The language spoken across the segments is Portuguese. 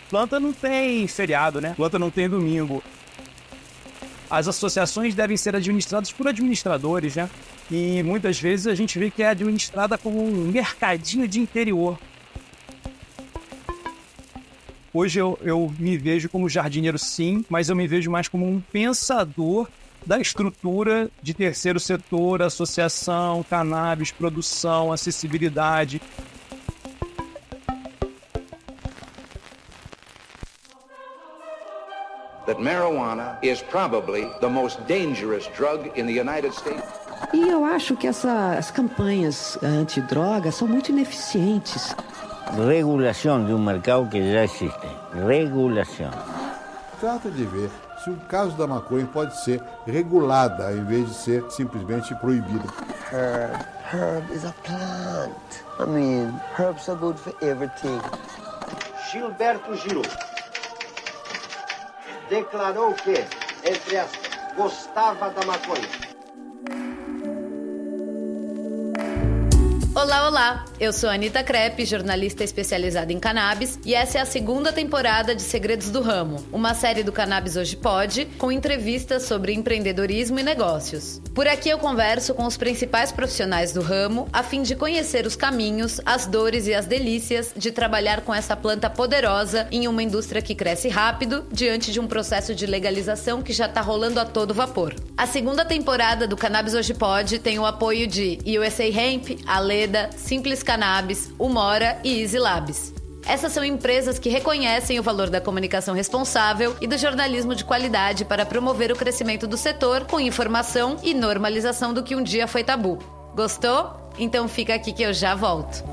Planta não tem feriado, né? Planta não tem domingo. As associações devem ser administradas por administradores, né? E muitas vezes a gente vê que é administrada como um mercadinho de interior. Hoje eu me vejo como jardineiro, sim, mas eu me vejo mais como um pensador da estrutura de terceiro setor, associação, cannabis, produção, acessibilidade. That marijuana is probably the most dangerous drug in the United States. E eu acho que essas campanhas antidrogas são muito ineficientes. Regulação de um mercado que já existe. Regulação. Trata de ver se o caso da maconha pode ser regulada, ao invés de ser simplesmente proibida. Herb is a plant. I mean, herbs are good for everything. Gilberto Gil declarou que, entre aspas, gostava da maconha. Olá, olá! Eu sou a Anitta Crepe, jornalista especializada em cannabis, e essa é a segunda temporada de Segredos do Ramo, uma série do Cannabis Hoje Pode, com entrevistas sobre empreendedorismo e negócios. Por aqui eu converso com os principais profissionais do ramo, a fim de conhecer os caminhos, as dores e as delícias de trabalhar com essa planta poderosa em uma indústria que cresce rápido, diante de um processo de legalização que já está rolando a todo vapor. A segunda temporada do Cannabis Hoje Pode tem o apoio de USA Hemp, Aleda, Simples Cannabis, Umora e Easy Labs. Essas são empresas que reconhecem o valor da comunicação responsável e do jornalismo de qualidade para promover o crescimento do setor com informação e normalização do que um dia foi tabu. Gostou? Então fica aqui que eu já volto.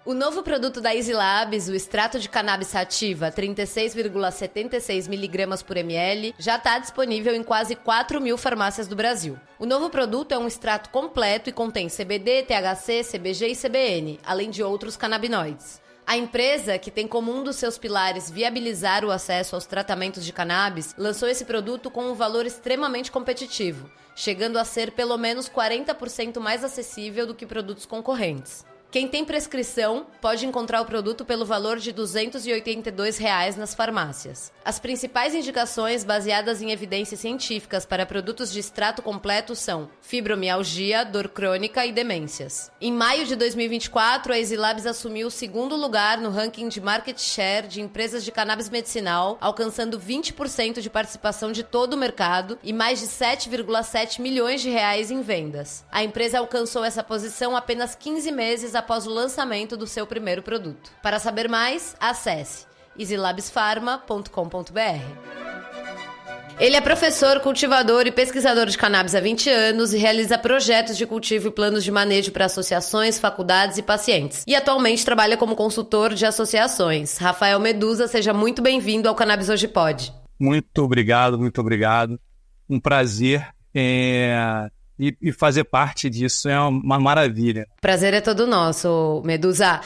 O novo produto da Easy Labs, o extrato de cannabis sativa 36,76 mg por ml, já está disponível em quase 4.000 farmácias do Brasil. O novo produto é um extrato completo e contém CBD, THC, CBG e CBN, além de outros canabinoides. A empresa, que tem como um dos seus pilares viabilizar o acesso aos tratamentos de cannabis, lançou esse produto com um valor extremamente competitivo, chegando a ser pelo menos 40% mais acessível do que produtos concorrentes. Quem tem prescrição pode encontrar o produto pelo valor de R$ 282 nas farmácias. As principais indicações baseadas em evidências científicas para produtos de extrato completo são fibromialgia, dor crônica e demências. Em maio de 2024, a Easy Labs assumiu o segundo lugar no ranking de market share de empresas de cannabis medicinal, alcançando 20% de participação de todo o mercado e mais de 7,7 milhões de reais em vendas. A empresa alcançou essa posição apenas 15 meses após o lançamento do seu primeiro produto. Para saber mais, acesse easylabspharma.com.br. Ele é professor, cultivador e pesquisador de cannabis há 20 anos e realiza projetos de cultivo e planos de manejo para associações, faculdades e pacientes. E atualmente trabalha como consultor de associações. Rafael Medusa, seja muito bem-vindo ao Cannabis Hoje Pode. Muito obrigado, muito obrigado. Um prazer e fazer parte disso é uma maravilha. Prazer é todo nosso, Medusa.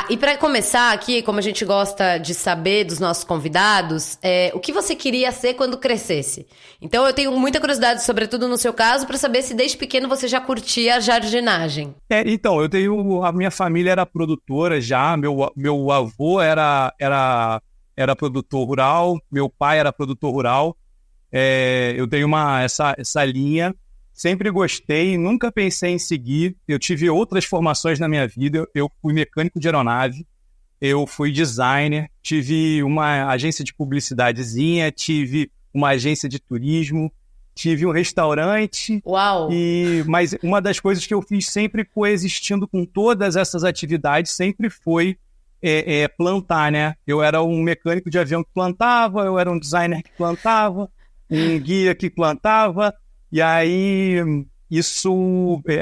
E para começar aqui, como a gente gosta de saber dos nossos convidados, o que você queria ser quando crescesse? Então eu tenho muita curiosidade, sobretudo no seu caso, para saber se desde pequeno você já curtia a jardinagem. Então, a minha família era produtora já, meu avô era produtor rural, meu pai era produtor rural, eu tenho essa linha. Sempre gostei, nunca pensei em seguir. Eu tive outras formações na minha vida. Eu fui mecânico de aeronave, eu fui designer, tive uma agência de publicidadezinha, tive uma agência de turismo, tive um restaurante. Uau! Mas uma das coisas que eu fiz sempre coexistindo com todas essas atividades sempre foi plantar, né? Eu era um mecânico de avião que plantava, eu era um designer que plantava, um guia que plantava. E aí, isso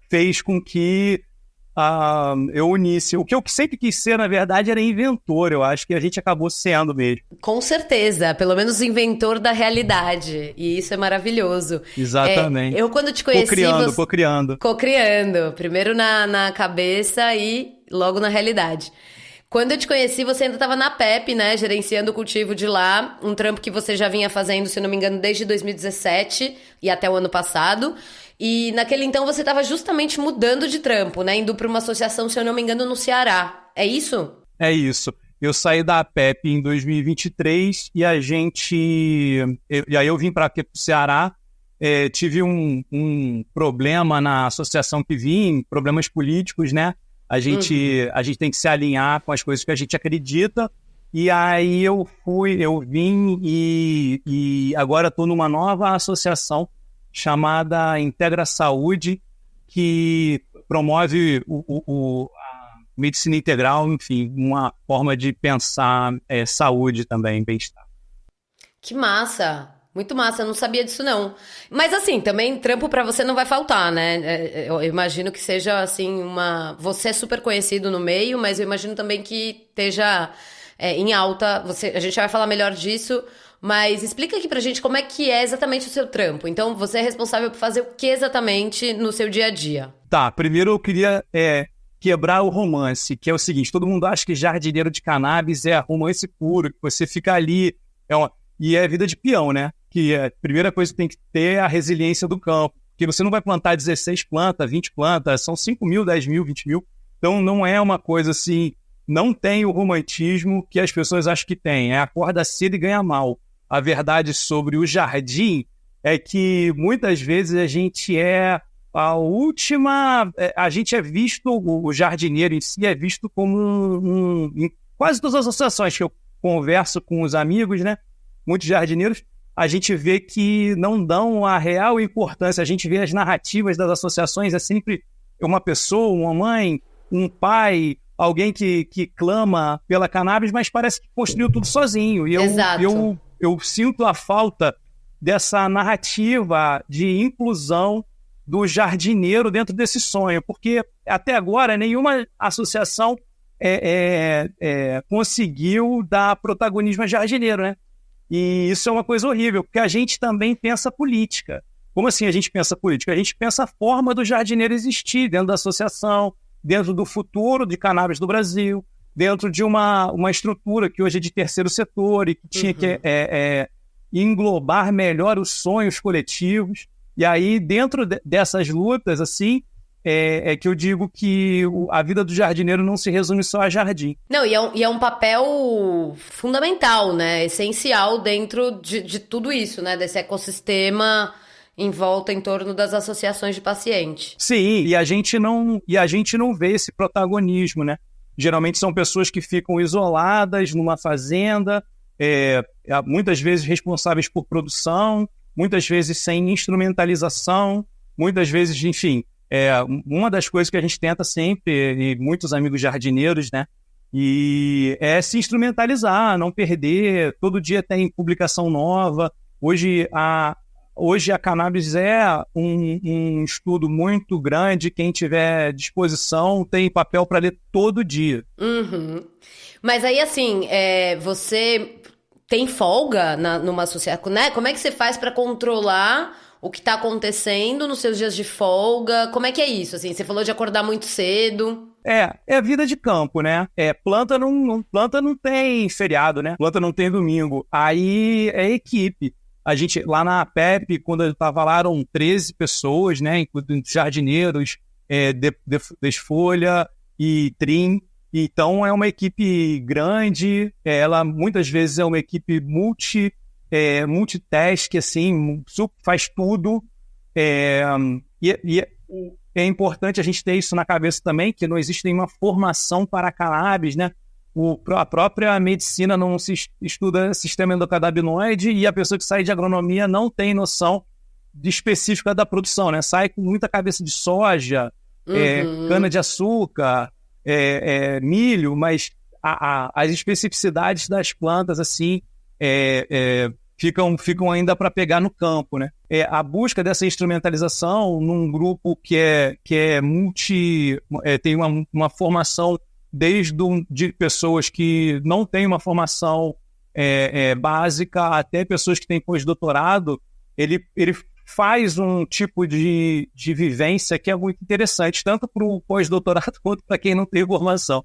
fez com que eu unisse. O que eu sempre quis ser, na verdade, era inventor. Eu acho que a gente acabou sendo mesmo. Com certeza, pelo menos inventor da realidade. E isso é maravilhoso. Exatamente. Eu, quando te conheci... Co-criando. Co-criando. Primeiro na cabeça e logo na realidade. Quando eu te conheci, você ainda estava na PEP, né? Gerenciando o cultivo de lá. Um trampo que você já vinha fazendo, se não me engano, desde 2017 e até o ano passado. E naquele então você estava justamente mudando de trampo, né? Indo para uma associação, se eu não me engano, no Ceará. É isso? É isso. Eu saí da PEP em 2023 e e aí eu vim para aqui para o Ceará. Tive um problema na associação que vim, problemas políticos, né? A gente tem que se alinhar com as coisas que a gente acredita. E aí eu vim e agora estou numa nova associação chamada Integra Saúde, que promove a medicina integral, enfim, uma forma de pensar saúde também, bem-estar. Que massa! Muito massa, eu não sabia disso não. Mas assim, também trampo pra você não vai faltar, né? Eu imagino que seja assim Você é super conhecido no meio, mas eu imagino também que esteja em alta. A gente vai falar melhor disso, mas explica aqui pra gente como é que é exatamente o seu trampo. Então, você é responsável por fazer o que exatamente no seu dia a dia? Tá, primeiro eu queria quebrar o romance, que é o seguinte, todo mundo acha que jardineiro de cannabis é romance puro, que você fica ali, e é vida de peão, né? Que a primeira coisa que tem que ter é a resiliência do campo, porque você não vai plantar 16 plantas, 20 plantas, são 5 mil, 10 mil, 20 mil, então não é uma coisa assim, não tem o romantismo que as pessoas acham que tem, acorda cedo e ganha mal. A verdade sobre o jardim é que muitas vezes a gente a gente é visto, o jardineiro em si é visto como em quase todas as associações que eu converso com os amigos, né, muitos jardineiros, a gente vê que não dão a real importância. A gente vê as narrativas das associações, é sempre uma pessoa, uma mãe, um pai, alguém que clama pela cannabis, mas parece que construiu tudo sozinho. E eu sinto a falta dessa narrativa de inclusão do jardineiro dentro desse sonho, porque até agora nenhuma associação conseguiu dar protagonismo a jardineiro, né? E isso é uma coisa horrível, porque a gente também pensa política. Como assim a gente pensa política? A gente pensa a forma do jardineiro existir dentro da associação, dentro do futuro de cannabis do Brasil, dentro de uma estrutura que hoje é de terceiro setor e que tinha que englobar melhor os sonhos coletivos. E aí, dentro dessas lutas, assim, que eu digo que a vida do jardineiro não se resume só a jardim. Não, e é um papel fundamental, né? Essencial dentro de tudo isso, né? Desse ecossistema em volta, em torno das associações de paciente. Sim, e a gente não vê esse protagonismo, né? Geralmente são pessoas que ficam isoladas numa fazenda, muitas vezes responsáveis por produção, muitas vezes sem instrumentalização, muitas vezes, enfim... uma das coisas que a gente tenta sempre, e muitos amigos jardineiros, né, e é se instrumentalizar, não perder, todo dia tem publicação nova. Hoje a cannabis é um estudo muito grande, quem tiver disposição tem papel para ler todo dia. Mas aí, assim, você tem folga numa associação, né? Como é que você faz para controlar o que está acontecendo nos seus dias de folga? Como é que é isso? Assim, você falou de acordar muito cedo. É vida de campo, né? Planta não tem feriado, né? Planta não tem domingo. Aí é equipe. A gente, lá na PEP, quando eu estava lá, eram 13 pessoas, né? Incluindo jardineiros, desfolha e trim. Então é uma equipe grande. Ela muitas vezes é uma equipe multitask, assim, faz tudo. E é importante a gente ter isso na cabeça também, que não existe nenhuma formação para cannabis, né? A própria medicina não se estuda sistema endocannabinoide e a pessoa que sai de agronomia não tem noção específica da produção, né? Sai com muita cabeça de soja, cana-de-açúcar, milho, mas as especificidades das plantas, assim, ficam ainda para pegar no campo, né? A busca dessa instrumentalização num grupo que tem uma formação de pessoas que não têm uma formação básica até pessoas que têm pós-doutorado, ele faz um tipo de vivência que é muito interessante, tanto para o pós-doutorado quanto para quem não tem formação.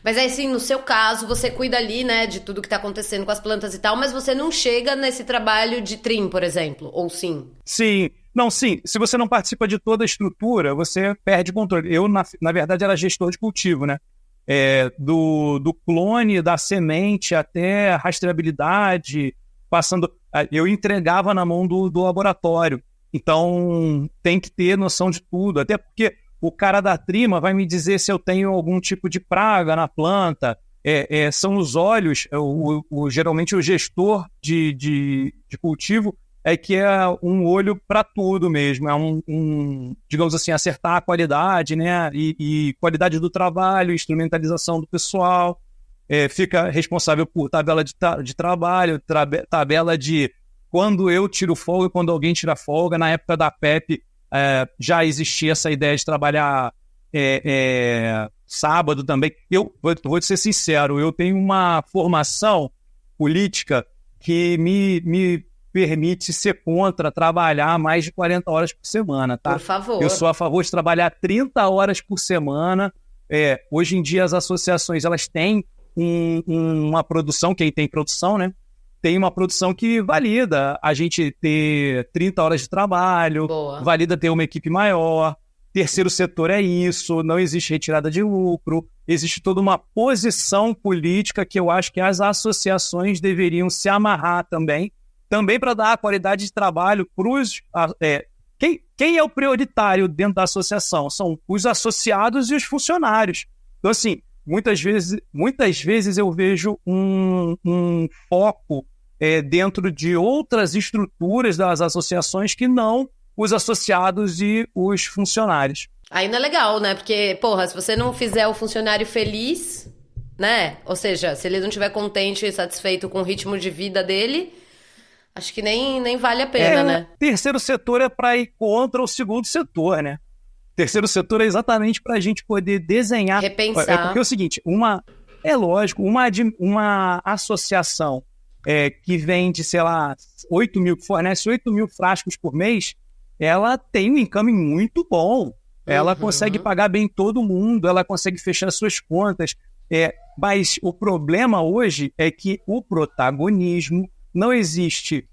Mas aí, assim, no seu caso, você cuida ali, né, de tudo que tá acontecendo com as plantas e tal, mas você não chega nesse trabalho de trim, por exemplo, ou sim? Sim. Não, sim. Se você não participa de toda a estrutura, você perde controle. Eu, na verdade, era gestor de cultivo, né? Do clone, da semente, até a rastreabilidade, passando... Eu entregava na mão do laboratório. Então, tem que ter noção de tudo. Até porque o cara da trima vai me dizer se eu tenho algum tipo de praga na planta. São os olhos, geralmente o gestor de cultivo que é um olho para tudo mesmo. É digamos assim, acertar a qualidade, né? E qualidade do trabalho, instrumentalização do pessoal. Fica responsável por tabela de trabalho, tabela de quando eu tiro folga e quando alguém tira folga. Na época da PEP já existia essa ideia de trabalhar sábado também. Eu vou te ser sincero, eu tenho uma formação política que me permite ser contra trabalhar mais de 40 horas por semana, tá? Por favor. Eu sou a favor de trabalhar 30 horas por semana. Hoje em dia as associações elas têm uma produção, quem tem produção, né? Tem uma produção que valida a gente ter 30 horas de trabalho, Boa. Valida ter uma equipe maior. Terceiro setor é isso, não existe retirada de lucro, existe toda uma posição política que eu acho que as associações deveriam se amarrar também para dar a qualidade de trabalho para os... Quem é o prioritário dentro da associação? São os associados e os funcionários. Então, assim, muitas vezes eu vejo um foco dentro de outras estruturas das associações que não os associados e os funcionários. Aí não é legal, né? Porque, porra, se você não fizer o funcionário feliz, né? Ou seja, se ele não estiver contente e satisfeito com o ritmo de vida dele, acho que nem vale a pena, né? Terceiro setor é para ir contra o segundo setor, né? Terceiro setor é exatamente para a gente poder desenhar... Repensar. Porque é o seguinte, uma associação que vende, sei lá, 8 mil, que fornece 8 mil frascos por mês, ela tem um income muito bom. Ela consegue pagar bem todo mundo, ela consegue fechar suas contas. Mas o problema hoje é que o protagonismo, não existe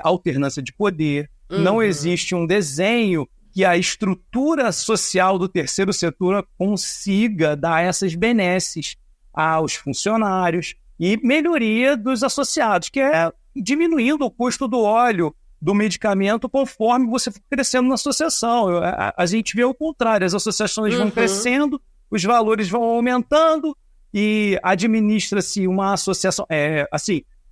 alternância de poder, não existe um desenho que a estrutura social do terceiro setor consiga dar essas benesses aos funcionários e melhoria dos associados, que é diminuindo o custo do óleo, do medicamento, conforme você for crescendo na associação. A gente vê o contrário, as associações vão crescendo, os valores vão aumentando e administra-se uma associação...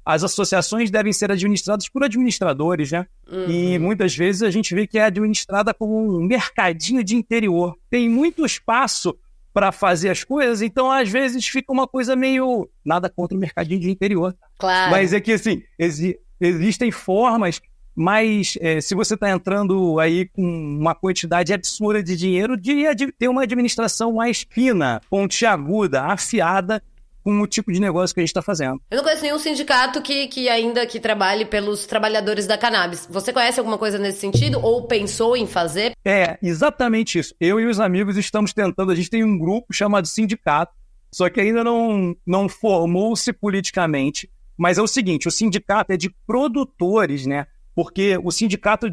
as associações devem ser administradas por administradores, né? E muitas vezes a gente vê que é administrada como um mercadinho de interior. Tem muito espaço para fazer as coisas, então às vezes fica uma coisa meio... Nada contra o mercadinho de interior. Claro. Mas é que, assim, existem formas, mas se você está entrando aí com uma quantidade absurda de dinheiro, de ter uma administração mais fina, pontiaguda, afiada, com o tipo de negócio que a gente está fazendo. Eu não conheço nenhum sindicato que ainda trabalhe pelos trabalhadores da cannabis. Você conhece alguma coisa nesse sentido? Ou pensou em fazer? Exatamente isso. Eu e os amigos estamos tentando, a gente tem um grupo chamado sindicato, só que ainda não formou-se politicamente. Mas é o seguinte, o sindicato é de produtores, né? Porque o sindicato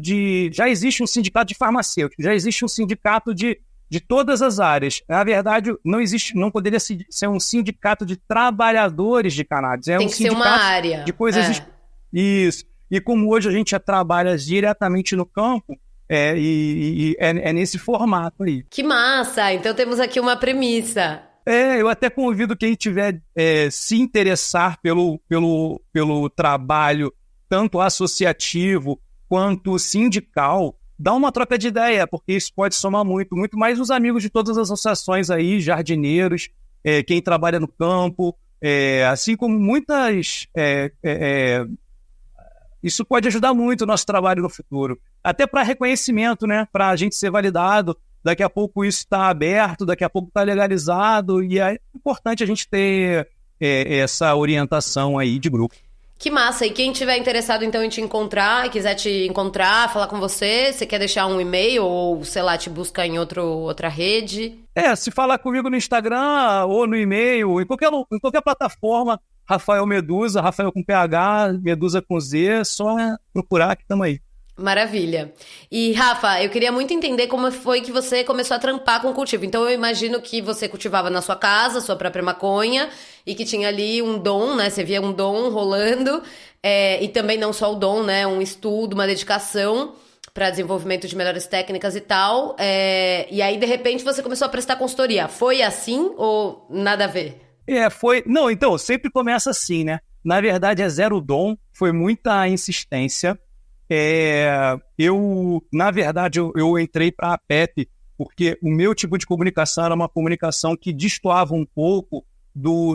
já existe um sindicato de farmacêuticos, já existe um sindicato de todas as áreas. Na verdade, não poderia ser um sindicato de trabalhadores de cannabis. Tem que ser uma área. De coisas... Isso. E como hoje a gente trabalha diretamente no campo, é nesse formato aí. Que massa! Então temos aqui uma premissa. Eu até convido quem tiver se interessar pelo trabalho, tanto associativo quanto sindical, dá uma troca de ideia, porque isso pode somar muito mais os amigos de todas as associações aí, jardineiros, quem trabalha no campo, assim como muitas... isso pode ajudar muito o nosso trabalho no futuro. Até para reconhecimento, né? Para a gente ser validado. Daqui a pouco isso está aberto, daqui a pouco está legalizado, e é importante a gente ter essa orientação aí de grupo. Que massa! E quem tiver interessado, então, em te encontrar, quiser te encontrar, falar com você, você quer deixar um e-mail ou, sei lá, te buscar em outra rede? Se falar comigo no Instagram ou no e-mail, em qualquer plataforma, Rafael Medusa, Rafael com PH, Medusa com Z, só procurar que estamos aí. Maravilha. E, Rafa, eu queria muito entender como foi que você começou a trampar com o cultivo. Então, eu imagino que você cultivava na sua casa, sua própria maconha, e que tinha ali um dom, né? Você via um dom rolando, e também não só o dom, né? Um estudo, uma dedicação para desenvolvimento de melhores técnicas e tal. E aí, de repente, você começou a prestar consultoria. Foi assim ou nada a ver? Foi... Não, então, sempre começa assim, né? Na verdade, é zero dom, foi muita insistência. Na verdade, eu entrei para a APEP porque o meu tipo de comunicação era uma comunicação que destoava um pouco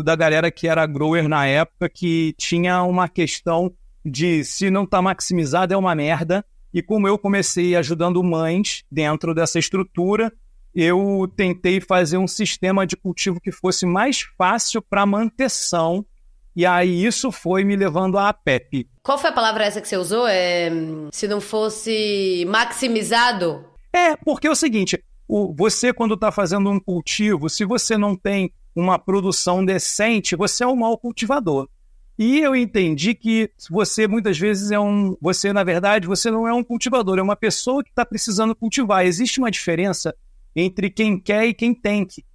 da galera que era grower na época, que tinha uma questão de se não está maximizado é uma merda. E como eu comecei ajudando mães dentro dessa estrutura, eu tentei fazer um sistema de cultivo que fosse mais fácil para manutenção. E aí isso foi me levando à APEP. Qual foi a palavra essa que você usou? Se não fosse maximizado? Porque é o seguinte, você quando está fazendo um cultivo, se você não tem uma produção decente, você é um mau cultivador. E eu entendi que você muitas vezes você na verdade, você não é um cultivador, é uma pessoa que está precisando cultivar. Existe uma diferença entre quem quer e quem tem que.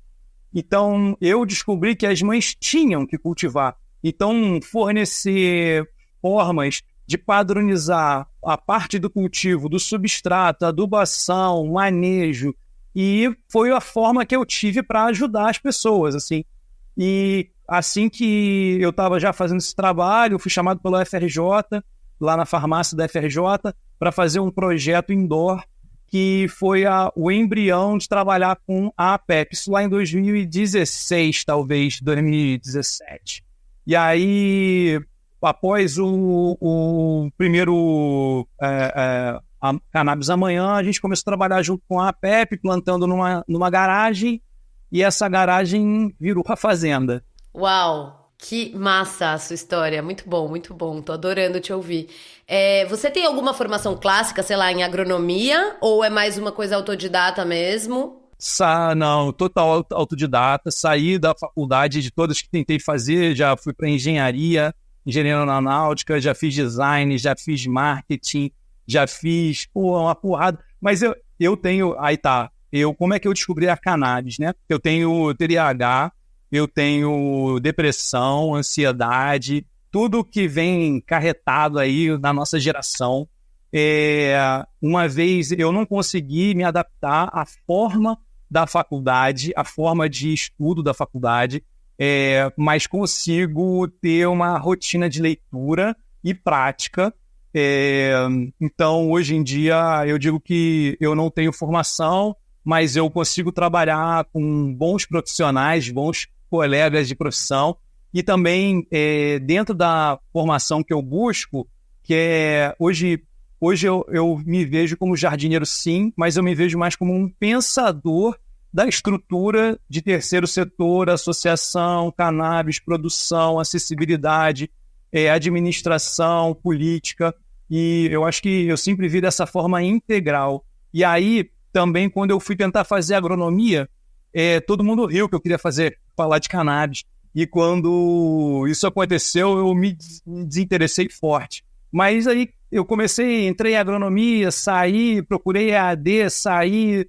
Então, eu descobri que as mães tinham que cultivar. Então, fornecer formas de padronizar a parte do cultivo, do substrato, adubação, manejo, e foi a forma que eu tive para ajudar as pessoas, assim. E assim que eu estava já fazendo esse trabalho, eu fui chamado pela FRJ, lá na farmácia da FRJ, para fazer um projeto indoor, que foi o embrião de trabalhar com a APEP, isso lá em 2016, talvez, 2017. E aí, após o primeiro a Cannabis Amanhã, a gente começou a trabalhar junto com a APEP, plantando numa garagem, e essa garagem virou a fazenda. Uau, que massa a sua história, muito bom, tô adorando te ouvir. Você tem alguma formação clássica, sei lá, em agronomia, ou é mais uma coisa autodidata mesmo? Não, total autodidata, saí da faculdade de todas que tentei fazer, já fui para engenharia aeronáutica, já fiz design, já fiz marketing, já fiz uma porrada, mas eu tenho, como é que eu descobri a cannabis, né? Eu tenho TDAH, eu tenho depressão, ansiedade, tudo que vem carretado aí na nossa geração. Uma vez eu não consegui me adaptar à forma da faculdade, à forma de estudo da faculdade, mas consigo ter uma rotina de leitura e prática. Então, hoje em dia, eu digo que eu não tenho formação, mas eu consigo trabalhar com bons profissionais, bons colegas de profissão, e também dentro da formação que eu busco, que hoje eu me vejo como jardineiro, sim, mas eu me vejo mais como um pensador da estrutura de terceiro setor, associação, cannabis, produção, acessibilidade, administração, política, e eu acho que eu sempre vi dessa forma integral. E aí, também, quando eu fui tentar fazer agronomia, todo mundo riu que eu queria falar de cannabis, e quando isso aconteceu, eu me desinteressei forte. Mas aí eu entrei em agronomia, saí, procurei EAD, saí.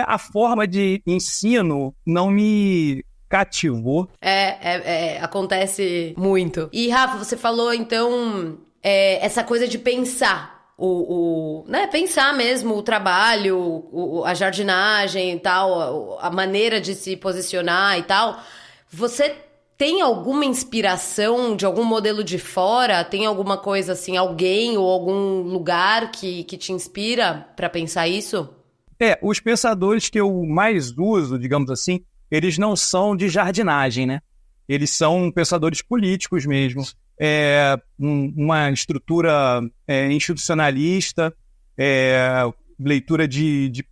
A forma de ensino não me cativou. Acontece muito. E, Rafa, você falou, então, essa coisa de pensar, né? Pensar mesmo o trabalho, a jardinagem e tal, a maneira de se posicionar e tal. Você tem alguma inspiração de algum modelo de fora? Tem alguma coisa assim, alguém ou algum lugar que te inspira para pensar isso? Os pensadores que eu mais uso, digamos assim, eles não são de jardinagem, né? Eles são pensadores políticos mesmo. Uma estrutura institucionalista, leitura de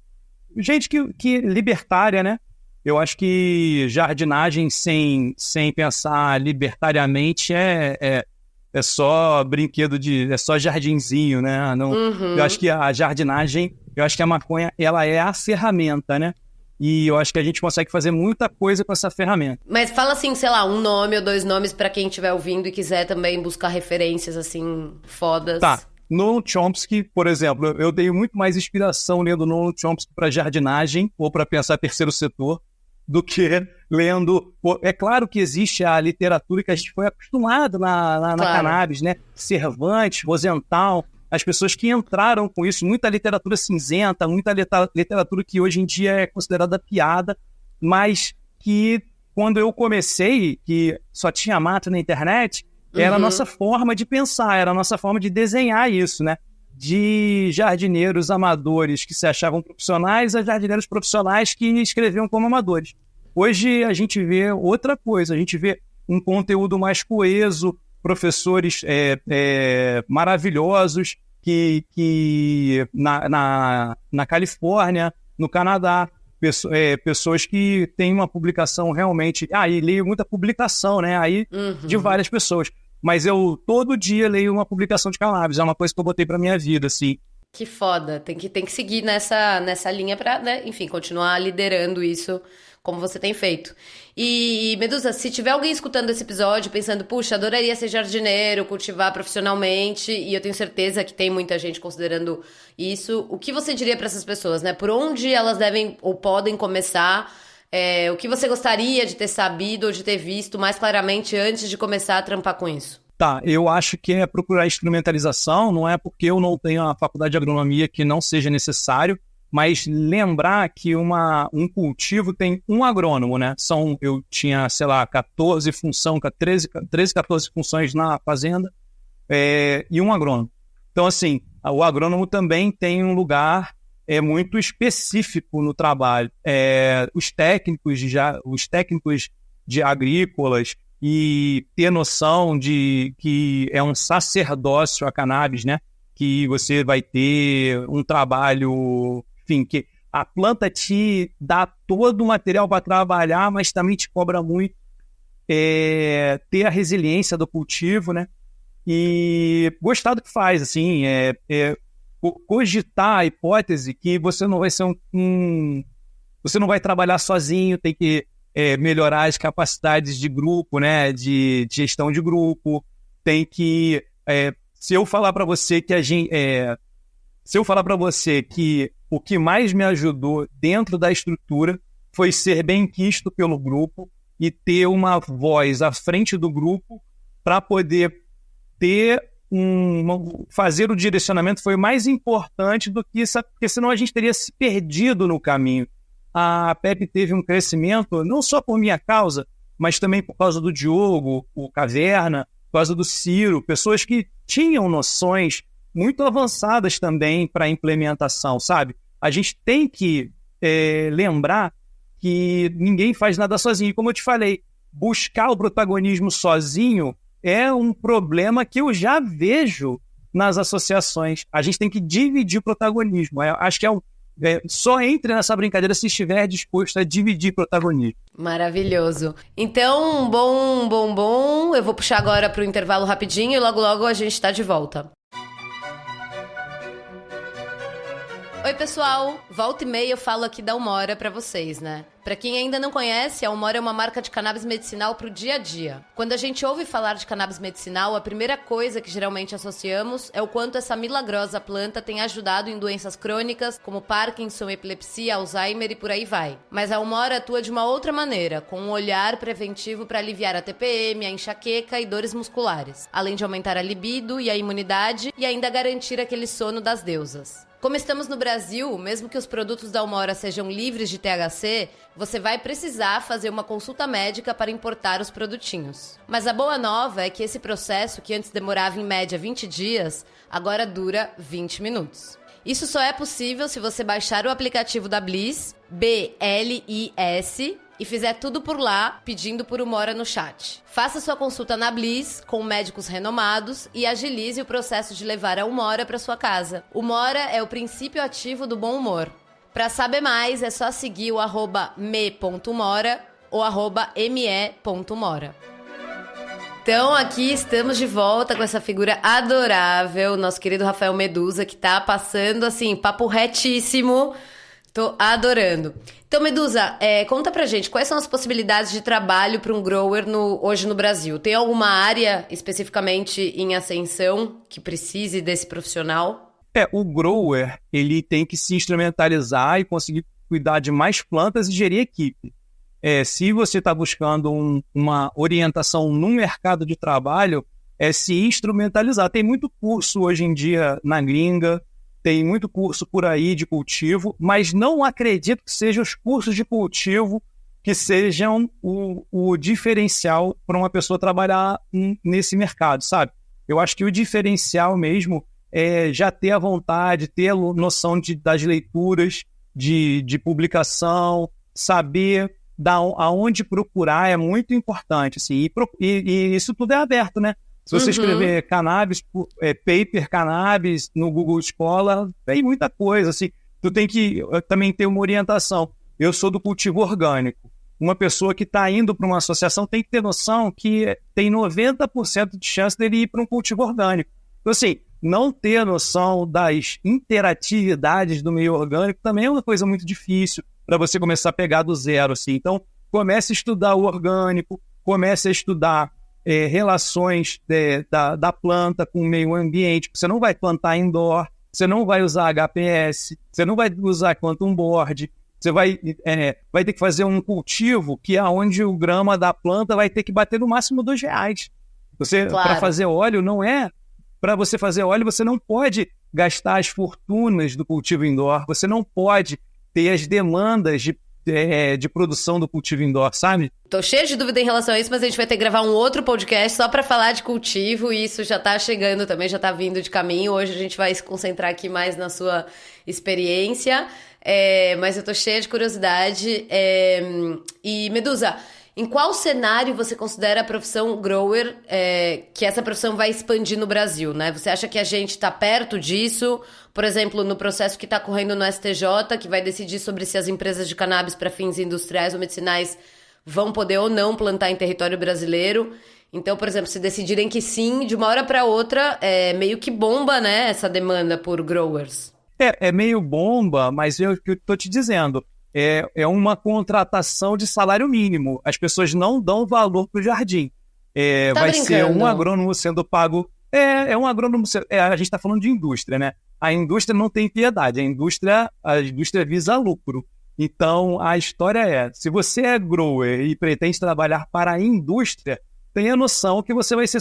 gente que libertária, né? Eu acho que jardinagem sem pensar libertariamente é só brinquedo é só jardinzinho, né? Não, Eu acho que a jardinagem, eu acho que a maconha, ela é a ferramenta, né? E eu acho que a gente consegue fazer muita coisa com essa ferramenta. Mas fala assim, sei lá, um nome ou 2 nomes pra quem estiver ouvindo e quiser também buscar referências, assim, fodas. Tá. Noam Chomsky, por exemplo, eu tenho muito mais inspiração lendo Noam Chomsky para jardinagem ou para pensar terceiro setor do que lendo... É claro que existe a literatura que a gente foi acostumado na cannabis, né? Cervantes, Rosenthal, as pessoas que entraram com isso, muita literatura cinzenta, muita literatura que hoje em dia é considerada piada, mas que quando eu comecei, que só tinha mato na internet, era a nossa forma de pensar, era a nossa forma de desenhar isso, né? De jardineiros amadores que se achavam profissionais a jardineiros profissionais que escreviam como amadores. Hoje a gente vê outra coisa, a gente vê um conteúdo mais coeso, professores maravilhosos que na Califórnia, no Canadá, pessoas que têm uma publicação realmente... e leio muita publicação, né? Aí de várias pessoas. Mas eu todo dia leio uma publicação de cannabis, é uma coisa que eu botei pra minha vida, assim. Que foda, tem que seguir nessa linha pra, né, enfim, continuar liderando isso como você tem feito. E, Medusa, se tiver alguém escutando esse episódio pensando, puxa, adoraria ser jardineiro, cultivar profissionalmente, e eu tenho certeza que tem muita gente considerando isso, o que você diria pra essas pessoas, né? Por onde elas devem ou podem começar? O que você gostaria de ter sabido ou de ter visto mais claramente antes de começar a trampar com isso? Tá, eu acho que é procurar instrumentalização, não é porque eu não tenho a faculdade de agronomia que não seja necessário, mas lembrar que um cultivo tem um agrônomo, né? Eu tinha, 13, 14 funções na fazenda e um agrônomo. Então, assim, o agrônomo também tem um lugar muito específico no trabalho. Os técnicos de agrícolas e ter noção de que é um sacerdócio a cannabis, né? Que você vai ter um trabalho, enfim, que a planta te dá todo o material para trabalhar, mas também te cobra muito. Ter a resiliência do cultivo, né? E gostar do que faz, assim, cogitar a hipótese que você não vai ser você não vai trabalhar sozinho, tem que melhorar as capacidades de grupo, né, de gestão de grupo, tem que... se eu falar para você que o que mais me ajudou dentro da estrutura foi ser bem quisto pelo grupo e ter uma voz à frente do grupo para poder fazer o direcionamento foi mais importante do que isso, porque senão a gente teria se perdido no caminho. A PEP teve um crescimento, não só por minha causa, mas também por causa do Diogo, o Caverna, por causa do Ciro, pessoas que tinham noções muito avançadas também para a implementação, sabe? A gente tem que lembrar que ninguém faz nada sozinho. E como eu te falei, buscar o protagonismo sozinho é um problema que eu já vejo nas associações. A gente tem que dividir o protagonismo. Acho que só entre nessa brincadeira se estiver disposto a dividir protagonismo. Maravilhoso. Então, bom. Eu vou puxar agora para o intervalo rapidinho e logo a gente está de volta. Oi, pessoal! Volta e meia eu falo aqui da Umora pra vocês, né? Pra quem ainda não conhece, a Umora é uma marca de cannabis medicinal pro dia a dia. Quando a gente ouve falar de cannabis medicinal, a primeira coisa que geralmente associamos é o quanto essa milagrosa planta tem ajudado em doenças crônicas, como Parkinson, epilepsia, Alzheimer e por aí vai. Mas a Umora atua de uma outra maneira, com um olhar preventivo para aliviar a TPM, a enxaqueca e dores musculares, além de aumentar a libido e a imunidade e ainda garantir aquele sono das deusas. Como estamos no Brasil, mesmo que os produtos da Umora sejam livres de THC, você vai precisar fazer uma consulta médica para importar os produtinhos. Mas a boa nova é que esse processo, que antes demorava em média 20 dias, agora dura 20 minutos. Isso só é possível se você baixar o aplicativo da Bliss, BLIS, e fizer tudo por lá, pedindo por Umora no chat. Faça sua consulta na Bliss, com médicos renomados, e agilize o processo de levar a Umora para sua casa. Umora é o princípio ativo do bom humor. Para saber mais, é só seguir o @me.umora ou @me.umora. Então, aqui estamos de volta com essa figura adorável, nosso querido Rafael Medusa, que tá passando, assim, papo retíssimo, Tô adorando. Então, Medusa, conta pra gente, quais são as possibilidades de trabalho para um grower hoje no Brasil? Tem alguma área especificamente em ascensão que precise desse profissional? O grower, ele tem que se instrumentalizar e conseguir cuidar de mais plantas e gerir equipe. Se você está buscando uma orientação no mercado de trabalho, se instrumentalizar. Tem muito curso hoje em dia na gringa, tem muito curso por aí de cultivo, mas não acredito que sejam os cursos de cultivo que sejam o diferencial para uma pessoa trabalhar nesse mercado, sabe? Eu acho que o diferencial mesmo é já ter a vontade, ter a noção das leituras, de publicação, saber aonde procurar é muito importante. Assim, e isso tudo é aberto, né? Se você escrever cannabis, paper cannabis no Google Scholar, tem muita coisa. Assim, tu tem que também ter uma orientação. Eu sou do cultivo orgânico. Uma pessoa que está indo para uma associação tem que ter noção que tem 90% de chance dele ir para um cultivo orgânico. Então, assim, não ter noção das interatividades do meio orgânico também é uma coisa muito difícil para você começar a pegar do zero. Assim. Então, comece a estudar o orgânico, comece a estudar relações da planta com o meio ambiente. Você não vai plantar indoor, você não vai usar HPS, você não vai usar quantum board, você vai ter que fazer um cultivo que é onde o grama da planta vai ter que bater no máximo R$2. Para fazer óleo, não é... Para você fazer óleo, você não pode gastar as fortunas do cultivo indoor, você não pode ter as demandas de produção do cultivo indoor, sabe? Tô cheia de dúvida em relação a isso, mas a gente vai ter que gravar um outro podcast só para falar de cultivo, e isso já tá chegando também, já tá vindo de caminho. Hoje a gente vai se concentrar aqui mais na sua experiência, mas eu tô cheia de curiosidade. E, Medusa, em qual cenário você considera a profissão grower, que essa profissão vai expandir no Brasil, né? Você acha que a gente está perto disso? Por exemplo, no processo que está correndo no STJ, que vai decidir sobre se as empresas de cannabis para fins industriais ou medicinais vão poder ou não plantar em território brasileiro. Então, por exemplo, se decidirem que sim, de uma hora para outra, meio que bomba, né, essa demanda por growers. É meio bomba, mas eu estou te dizendo... É uma contratação de salário mínimo. As pessoas não dão valor para o jardim. Vai ser um agrônomo sendo pago... um agrônomo... a gente está falando de indústria, né? A indústria não tem piedade. A indústria visa lucro. Então, a história se você é grower e pretende trabalhar para a indústria, tenha noção que você vai ser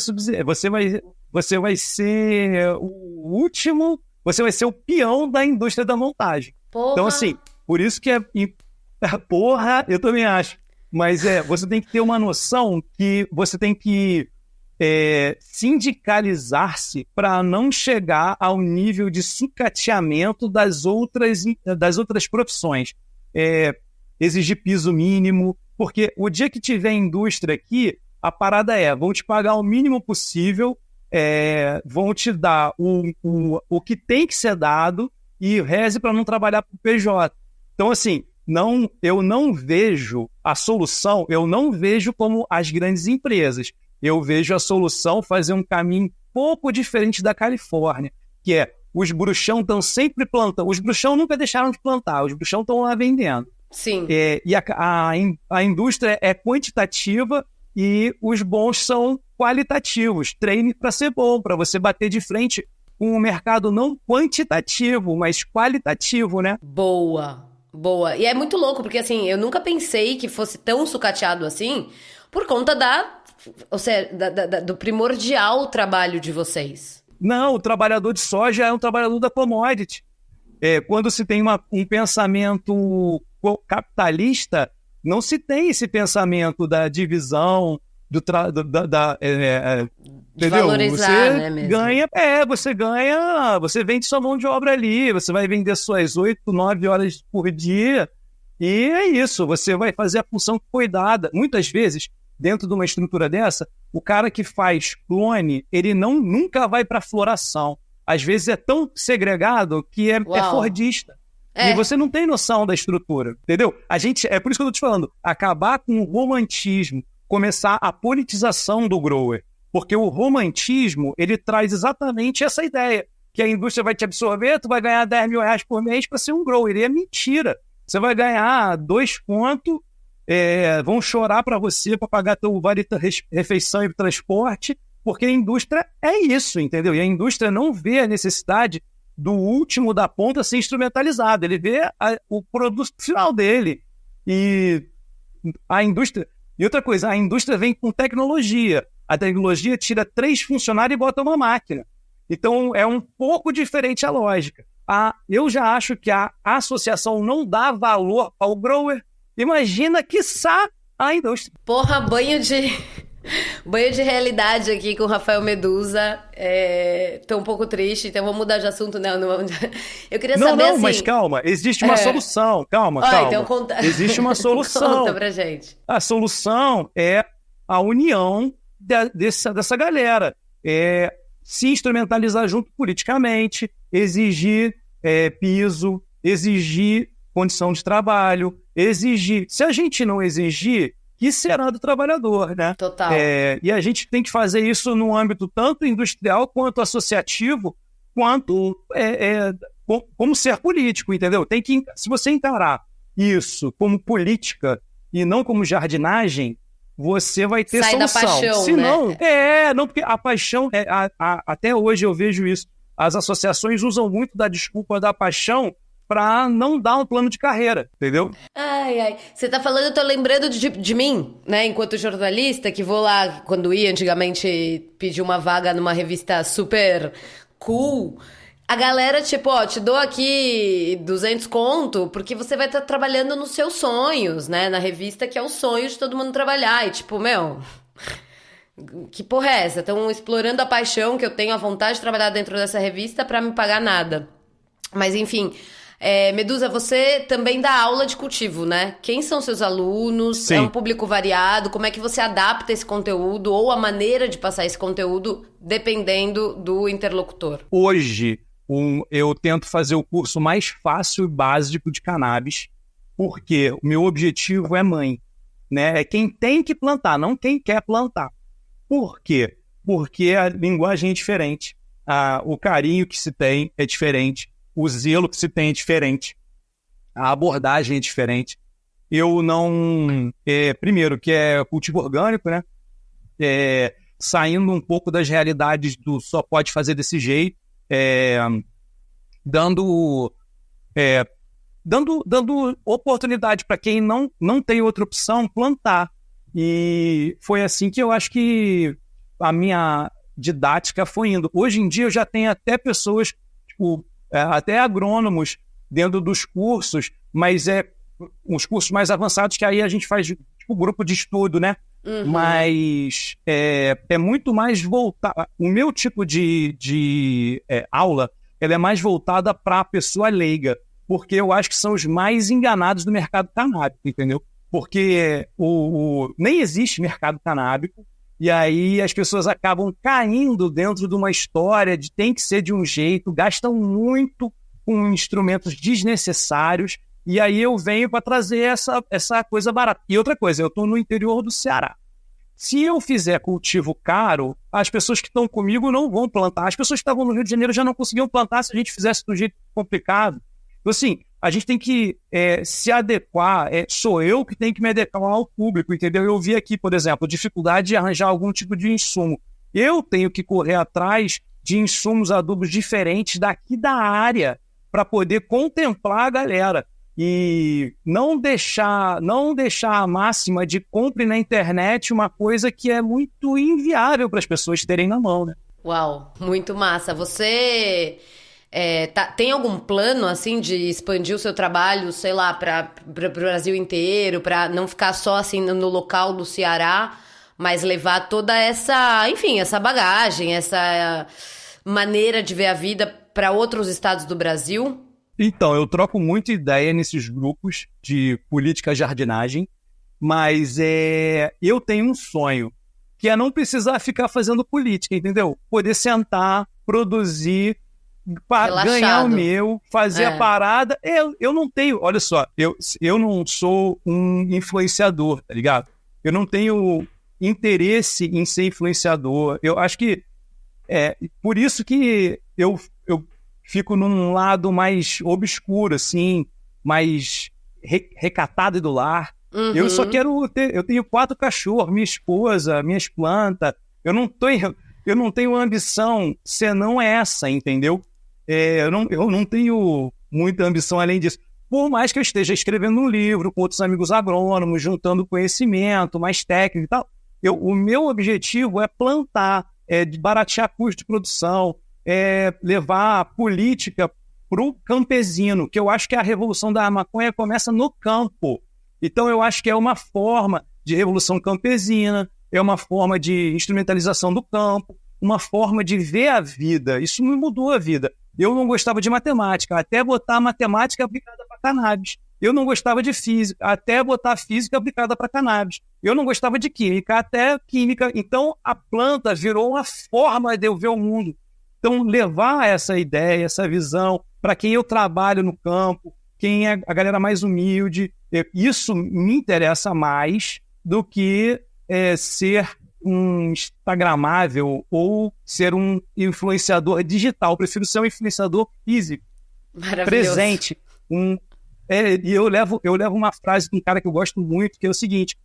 você vai ser o último... Você vai ser o peão da indústria da montagem. Porra. Então, assim... Por isso que porra, eu também acho. Mas você tem que ter uma noção que você tem que sindicalizar-se para não chegar ao nível de sucateamento das outras profissões. Exigir piso mínimo, porque o dia que tiver indústria aqui, a parada vão te pagar o mínimo possível, vão te dar o que tem que ser dado e reze para não trabalhar para o PJ. Então, assim, eu não vejo a solução, eu não vejo como as grandes empresas. Eu vejo a solução fazer um caminho um pouco diferente da Califórnia, que os bruxão estão sempre plantando. Os bruxão nunca deixaram de plantar, os bruxão estão lá vendendo. Sim. E a indústria é quantitativa e os bons são qualitativos. Treine para ser bom, para você bater de frente com um mercado não quantitativo, mas qualitativo, né? Boa. E é muito louco, porque assim, eu nunca pensei que fosse tão sucateado assim, por conta do primordial trabalho de vocês. Não, o trabalhador de soja é um trabalhador da commodity. Quando se tem um pensamento capitalista, não se tem esse pensamento da divisão, de entendeu? Valorizar, você né, mesmo? Você vende sua mão de obra ali, você vai vender suas 8, 9 horas por dia, e é isso, você vai fazer a função que foi dada. Muitas vezes, dentro de uma estrutura dessa, o cara que faz clone, ele nunca vai para floração. Às vezes é tão segregado que é fordista. E você não tem noção da estrutura, entendeu? É por isso que eu tô te falando, acabar com o romantismo, começar a politização do grower. Porque o romantismo, ele traz exatamente essa ideia. que a indústria vai te absorver, tu vai ganhar 10 mil reais por mês para ser um grower. E é mentira. Você vai ganhar 2 contos, vão chorar para você para pagar teu vale refeição e transporte, porque a indústria é isso, entendeu? E a indústria não vê a necessidade do último da ponta ser instrumentalizado. Ele vê o produto final dele. E a indústria... E outra coisa, a indústria vem com tecnologia. A tecnologia tira 3 funcionários e bota uma máquina. Então, é um pouco diferente a lógica. Eu já acho que a associação não dá valor ao grower. Imagina, quiçá, a indústria. Porra, banho de realidade aqui com o Rafael Medusa. Tô um pouco triste, então vamos mudar de assunto. Não. Eu queria saber assim... mas calma, existe uma solução. Calma. Então conta... Existe uma solução. Conta pra gente. A solução é a união dessa galera. Se instrumentalizar junto politicamente, exigir piso, exigir condição de trabalho, exigir... Se a gente não exigir, que será do trabalhador, né? Total. E a gente tem que fazer isso no âmbito tanto industrial quanto associativo, quanto como ser político, entendeu? Se você encarar isso como política e não como jardinagem, você vai ter solução. Sai da paixão, senão, né? Não, porque a paixão, até hoje eu vejo isso, as associações usam muito da desculpa da paixão para não dar um plano de carreira, entendeu? Ai. Você tá falando, eu tô lembrando de mim, né? Enquanto jornalista, que vou lá, quando ia antigamente pedir uma vaga numa revista super cool, a galera, tipo, te dou aqui 200 conto, porque você vai estar trabalhando nos seus sonhos, né? Na revista, que é o sonho de todo mundo trabalhar. E tipo, que porra é essa? Estão explorando a paixão que eu tenho, a vontade de trabalhar dentro dessa revista pra me pagar nada. Mas, enfim... Medusa, você também dá aula de cultivo, né? Quem são seus alunos? Sim. É um público variado? Como é que você adapta esse conteúdo ou a maneira de passar esse conteúdo dependendo do interlocutor? Hoje, eu tento fazer o curso mais fácil e básico de cannabis, porque o meu objetivo é mãe, né? É quem tem que plantar, não quem quer plantar. Por quê? Porque a linguagem é diferente, o carinho que se tem é diferente, o zelo que se tem é diferente, a abordagem é diferente. Eu não... primeiro, que é cultivo orgânico, né? Saindo um pouco das realidades do só pode fazer desse jeito, dando oportunidade para quem não tem outra opção, plantar. E foi assim que eu acho que a minha didática foi indo. Hoje em dia eu já tenho até pessoas, tipo, até agrônomos dentro dos cursos, mas uns cursos mais avançados que aí a gente faz tipo grupo de estudo, né? Uhum. Mas é muito mais voltado. O meu tipo de aula, ela é mais voltada para a pessoa leiga, porque eu acho que são os mais enganados do mercado canábico, entendeu? Porque nem existe mercado canábico, e aí as pessoas acabam caindo dentro de uma história de tem que ser de um jeito, gastam muito com instrumentos desnecessários, e aí eu venho para trazer essa coisa barata. E outra coisa, eu estou no interior do Ceará. Se eu fizer cultivo caro, as pessoas que estão comigo não vão plantar. As pessoas que estavam no Rio de Janeiro já não conseguiam plantar se a gente fizesse do jeito complicado. Então, assim, a gente tem que se adequar, sou eu que tenho que me adequar ao público, entendeu? Eu vi aqui, por exemplo, dificuldade de arranjar algum tipo de insumo. Eu tenho que correr atrás de insumos adubos diferentes daqui da área para poder contemplar a galera. E não deixar a máxima de compre na internet uma coisa que é muito inviável para as pessoas terem na mão, né? Uau, muito massa. Você tem algum plano, assim, de expandir o seu trabalho, sei lá, para o Brasil inteiro, para não ficar só, assim, no local do Ceará, mas levar toda essa, enfim, essa bagagem, essa maneira de ver a vida para outros estados do Brasil? Então, eu troco muito ideia nesses grupos de política jardinagem, mas eu tenho um sonho, que é não precisar ficar fazendo política, entendeu? Poder sentar, produzir, ganhar o meu, fazer a parada. Eu não tenho, olha só, eu não sou um influenciador, tá ligado? Eu não tenho interesse em ser influenciador. Eu acho que por isso que eu fico num lado mais obscuro, assim, mais recatado e do lar. Uhum. Eu só quero ter... Eu tenho 4 cachorros, minha esposa, minhas plantas. Eu não tenho ambição senão essa, entendeu? Eu não tenho muita ambição além disso. Por mais que eu esteja escrevendo um livro com outros amigos agrônomos, juntando conhecimento, mais técnico e tal, o meu objetivo é plantar, de baratear custo de produção, levar a política para o campesino, que eu acho que a revolução da maconha começa no campo. Então eu acho que é uma forma de revolução campesina, é uma forma de instrumentalização do campo, uma forma de ver a vida. Isso me mudou a vida. Eu não gostava de matemática, até botar matemática aplicada para cannabis. Eu não gostava de física, até botar física aplicada para cannabis. Eu não gostava de química, até química. Então, a planta virou uma forma de eu ver o mundo. Então, levar essa ideia, essa visão, para quem eu trabalho no campo, quem é a galera mais humilde, isso me interessa mais do que ser um instagramável ou ser um influenciador digital. Eu prefiro ser um influenciador físico, presente. E eu levo uma frase de um cara que eu gosto muito, que é o seguinte: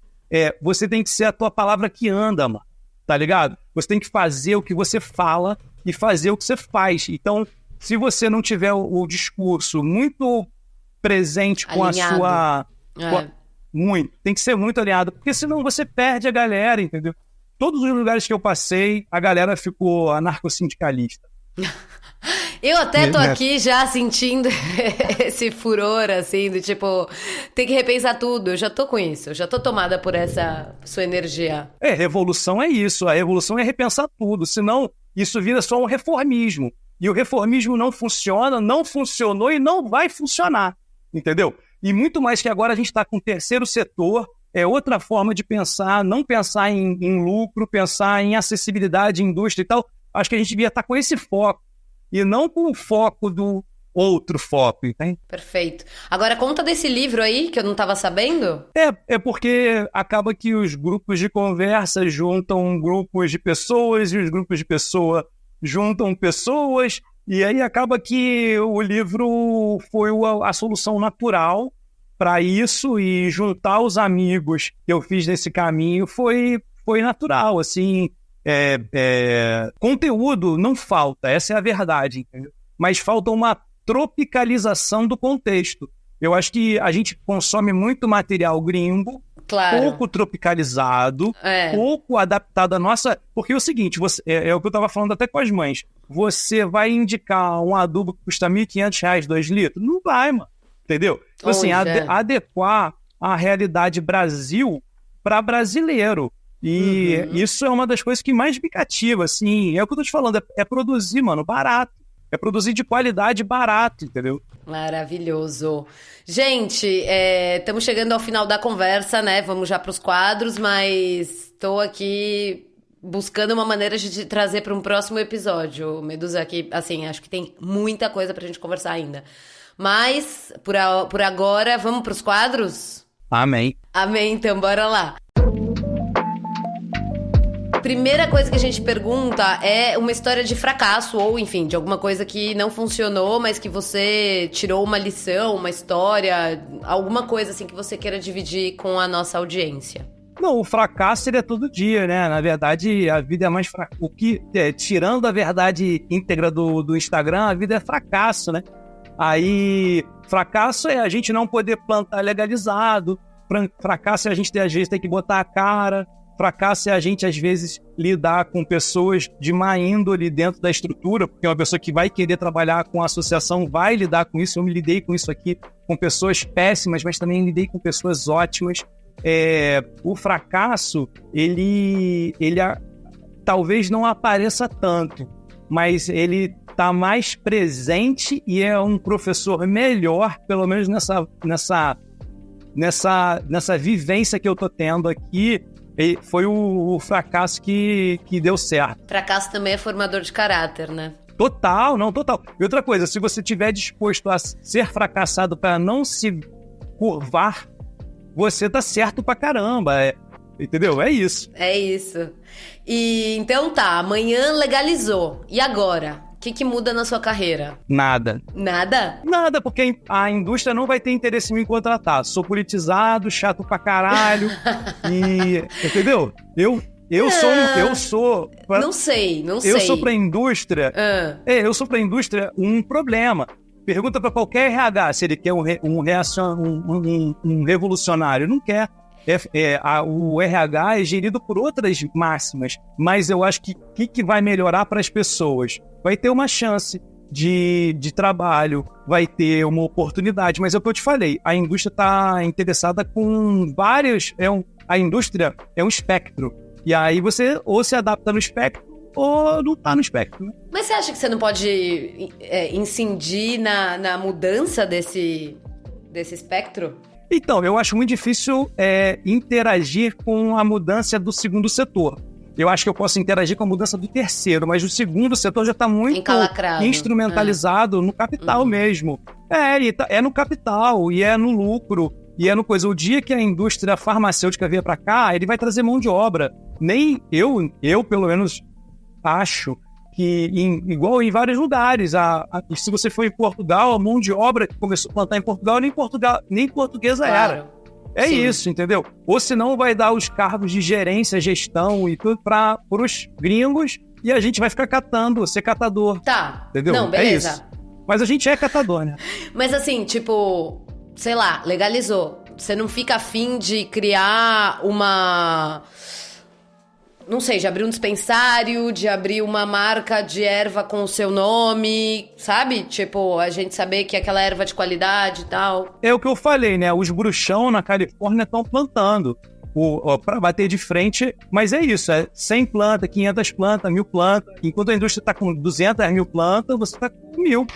você tem que ser a tua palavra que anda, mano, tá ligado? Você tem que fazer o que você fala e fazer o que você faz. Então, se você não tiver o discurso muito presente com alinhado. a sua... tem que ser muito alinhado, porque senão você perde a galera, entendeu? Todos os lugares que eu passei, a galera ficou anarcossindicalista. Eu até tô aqui já sentindo esse furor, assim, do tipo, tem que repensar tudo. Eu já tô com isso, eu já tô tomada por essa sua energia. Revolução é isso, a revolução é repensar tudo, senão isso vira só um reformismo. E o reformismo não funciona, não funcionou e não vai funcionar, entendeu? E muito mais que agora a gente está com o terceiro setor, outra forma de pensar, não pensar em lucro, pensar em acessibilidade, indústria e tal. Acho que a gente devia estar com esse foco, e não com o foco do outro foco, entende? Perfeito. Agora conta desse livro aí, que eu não estava sabendo. É porque acaba que os grupos de conversa juntam grupos de pessoas, e os grupos de pessoa juntam pessoas, e aí acaba que o livro foi a solução natural para isso, e juntar os amigos que eu fiz nesse caminho foi natural, assim. Conteúdo não falta, essa é a verdade, entendeu? Mas falta uma tropicalização do contexto. Eu acho que a gente consome muito material gringo, claro, pouco tropicalizado, pouco adaptado à nossa... Porque é o seguinte, é o que eu estava falando até com as mães, você vai indicar um adubo que custa R$1.500, 2 litros? Não vai, mano, entendeu? Então, assim, adequar a realidade Brasil para brasileiro. E isso é uma das coisas que mais me cativa, assim, é o que eu tô te falando, é produzir, mano, barato. É produzir de qualidade barato, entendeu? Maravilhoso. Gente, estamos chegando ao final da conversa, né? Vamos já para os quadros, mas estou aqui buscando uma maneira de te trazer para um próximo episódio, Medusa, que, assim, acho que tem muita coisa pra gente conversar ainda. Mas, por agora, vamos para os quadros? Amém. Amém, então bora lá. Primeira coisa que a gente pergunta é uma história de fracasso, ou enfim, de alguma coisa que não funcionou, mas que você tirou uma lição, uma história, alguma coisa assim que você queira dividir com a nossa audiência. Não, o fracasso ele é todo dia, né? Na verdade, a vida é mais fracasso. Tirando a verdade íntegra do Instagram, a vida é fracasso, né? Aí, fracasso é a gente não poder plantar legalizado, fracasso é a gente, às vezes, ter que botar a cara. Fracasso é a gente, às vezes, lidar com pessoas de má índole dentro da estrutura, porque uma pessoa que vai querer trabalhar com a associação vai lidar com isso. Eu me lidei com isso aqui, com pessoas péssimas, mas também lidei com pessoas ótimas. O fracasso, ele talvez não apareça tanto, mas ele está mais presente e é um professor melhor, pelo menos nessa vivência que eu estou tendo aqui. Foi o fracasso que deu certo. Fracasso também é formador de caráter, né? Total. E outra coisa, se você estiver disposto a ser fracassado para não se curvar, você tá certo pra caramba. Entendeu? É isso. É isso. E então tá, amanhã legalizou. E agora? O que muda na sua carreira? Nada. Nada? Nada, porque a indústria não vai ter interesse em me contratar. Sou politizado, chato pra caralho. Entendeu? Eu sou... Não sei. Eu sou pra indústria... eu sou pra indústria um problema. Pergunta pra qualquer RH se ele quer um revolucionário. Não quer. O RH é gerido por outras máximas. Mas eu acho que o que vai melhorar para as pessoas? Vai ter uma chance de trabalho, vai ter uma oportunidade. Mas é o que eu te falei, a indústria está interessada com vários... A indústria é um espectro. E aí você ou se adapta no espectro ou não tá no espectro. Né? Mas você acha que você não pode incidir na mudança desse espectro? Então, eu acho muito difícil interagir com a mudança do segundo setor. Eu acho que eu posso interagir com a mudança do terceiro, mas o segundo setor já está muito instrumentalizado no capital mesmo. É no capital, e é no lucro, e é no coisa. O dia que a indústria farmacêutica vier para cá, ele vai trazer mão de obra. Nem eu pelo menos, acho que, igual em vários lugares, se você for em Portugal, a mão de obra que começou a plantar em Portugal, nem portuguesa era. Sim. Isso, entendeu? Ou senão vai dar os cargos de gerência, gestão e tudo para os gringos e a gente vai ficar ser catador. Tá. Entendeu? Não, beleza. É isso. Mas a gente é catador, né? Mas assim, tipo, sei lá, legalizou. Você não fica afim de criar uma... Não sei, de abrir um dispensário, de abrir uma marca de erva com o seu nome, sabe? Tipo, a gente saber que é aquela erva de qualidade e tal. É o que eu falei, né? Os bruxão na Califórnia estão plantando para bater de frente, mas é isso, 100 plantas, 500 plantas, 1000 plantas. Enquanto a indústria está com 200 mil plantas, você está com 1000.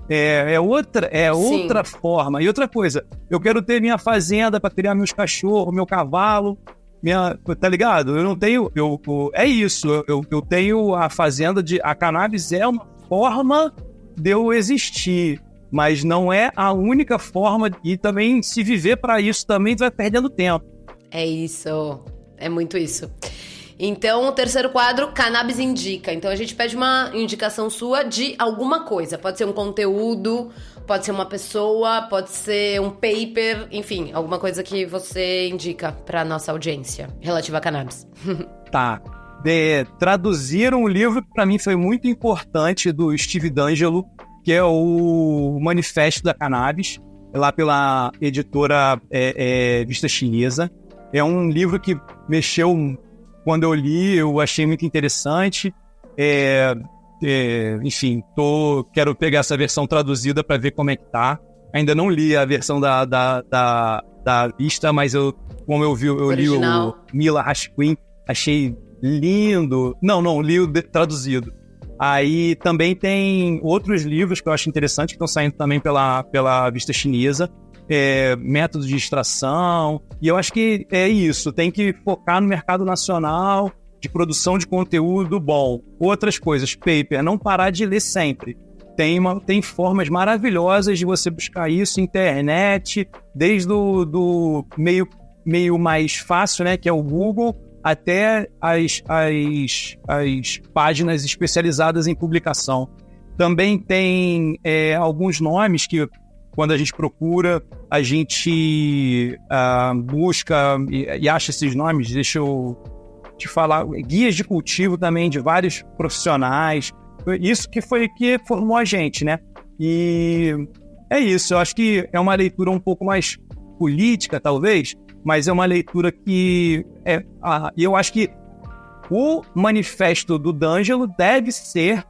É outra forma. E outra coisa, eu quero ter minha fazenda para criar meus cachorros, meu cavalo... tá ligado? Eu não tenho... é isso. Eu tenho a fazenda a cannabis é uma forma de eu existir, mas não é a única forma, e também se viver para isso também vai perdendo tempo. É isso. É muito isso. Então, o terceiro quadro, Cannabis Indica. Então, a gente pede uma indicação sua de alguma coisa. Pode ser um conteúdo, pode ser uma pessoa, pode ser um paper, enfim, alguma coisa que você indica pra nossa audiência relativa a cannabis. Tá. Traduziram um livro que pra mim foi muito importante, do Steve D'Angelo, que é o Manifesto da Cannabis, lá pela editora Vista Chinesa. É um livro que mexeu... Quando eu li, eu achei muito interessante. Enfim, quero pegar essa versão traduzida para ver como é que tá. Ainda não li a versão da Vista, mas como eu li o Mila Hashquin, achei lindo. Não, li o traduzido. Aí também tem outros livros que eu acho interessante, que estão saindo também pela Vista Chinesa. Métodos de extração, e eu acho que é isso, tem que focar no mercado nacional de produção de conteúdo bom. Outras coisas, paper, não parar de ler sempre. Tem formas maravilhosas de você buscar isso, internet, desde do meio mais fácil, né, que é o Google, até as páginas especializadas em publicação. Também tem alguns nomes que, quando a gente procura, a gente busca e acha esses nomes. Deixa eu te falar. Guias de cultivo também, de vários profissionais. Isso que foi que formou a gente, né? E é isso. Eu acho que é uma leitura um pouco mais política, talvez, mas é uma leitura que... eu acho que o manifesto do D'Angelo deve ser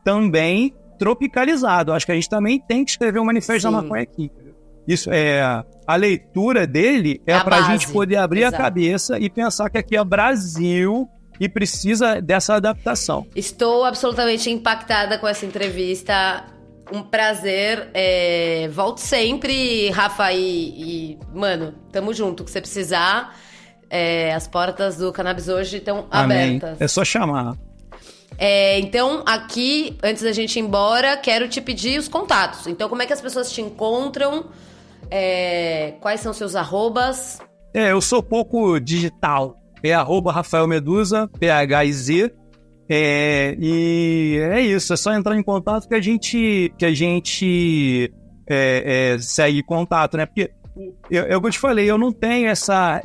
também tropicalizado. Acho que a gente também tem que escrever um manifesto da maconha aqui. Isso a leitura dele para a gente poder abrir a cabeça e pensar que aqui é Brasil e precisa dessa adaptação. Estou absolutamente impactada com essa entrevista. Um prazer. Volte sempre, Rafa, e mano, tamo junto. O que você precisar, as portas do Cannabis hoje estão abertas. É só chamar. Então, aqui, antes da gente ir embora, quero te pedir os contatos. Então, como é que as pessoas te encontram? Quais são seus arrobas? Eu sou pouco digital. @Rafael Medusa, PHIZ. E é isso, é só entrar em contato que a gente segue contato, né? Porque eu te falei, eu não tenho essa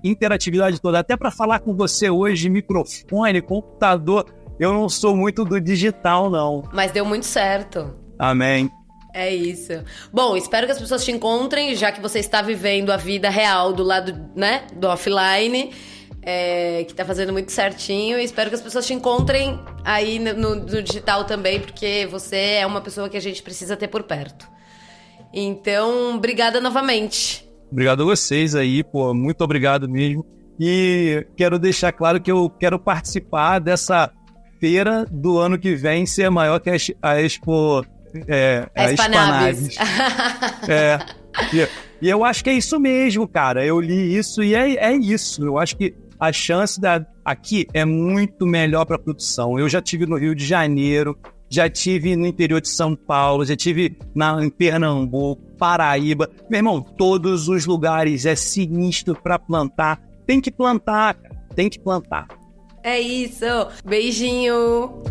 interatividade toda. Até para falar com você hoje, microfone, computador, eu não sou muito do digital, não. Mas deu muito certo. Amém. É isso. Bom, espero que as pessoas te encontrem, já que você está vivendo a vida real do lado, né, do offline, que tá fazendo muito certinho. E espero que as pessoas te encontrem aí no digital também, porque você é uma pessoa que a gente precisa ter por perto. Então, obrigada novamente. Obrigado a vocês aí, pô, muito obrigado mesmo. E quero deixar claro que eu quero participar dessa feira do ano que vem ser maior que a Expo... a Expanabis. E eu acho que é isso mesmo, cara. Eu li isso e é isso. Eu acho que a chance aqui é muito melhor para a produção. Eu já tive no Rio de Janeiro, já tive no interior de São Paulo, já tive em Pernambuco, Paraíba. Meu irmão, todos os lugares é sinistro para plantar. Tem que plantar, cara. Tem que plantar. É isso. Beijinho.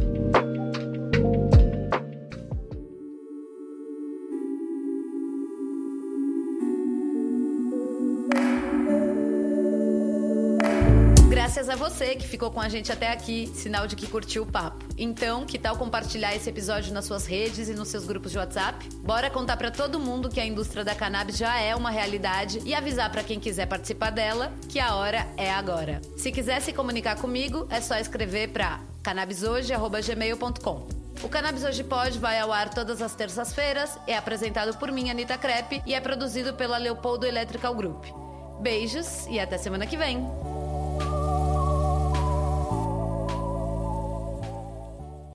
Graças a você que ficou com a gente até aqui, sinal de que curtiu o papo. Então, que tal compartilhar esse episódio nas suas redes e nos seus grupos de WhatsApp? Bora contar pra todo mundo que a indústria da cannabis já é uma realidade e avisar pra quem quiser participar dela que a hora é agora. Se quiser se comunicar comigo, é só escrever pra cannabishoje@gmail.com. O Cannabis Hoje Pod vai ao ar todas as terças-feiras, é apresentado por mim, Anitta Crepe, e é produzido pela Leopoldo Electrical Group. Beijos e até semana que vem!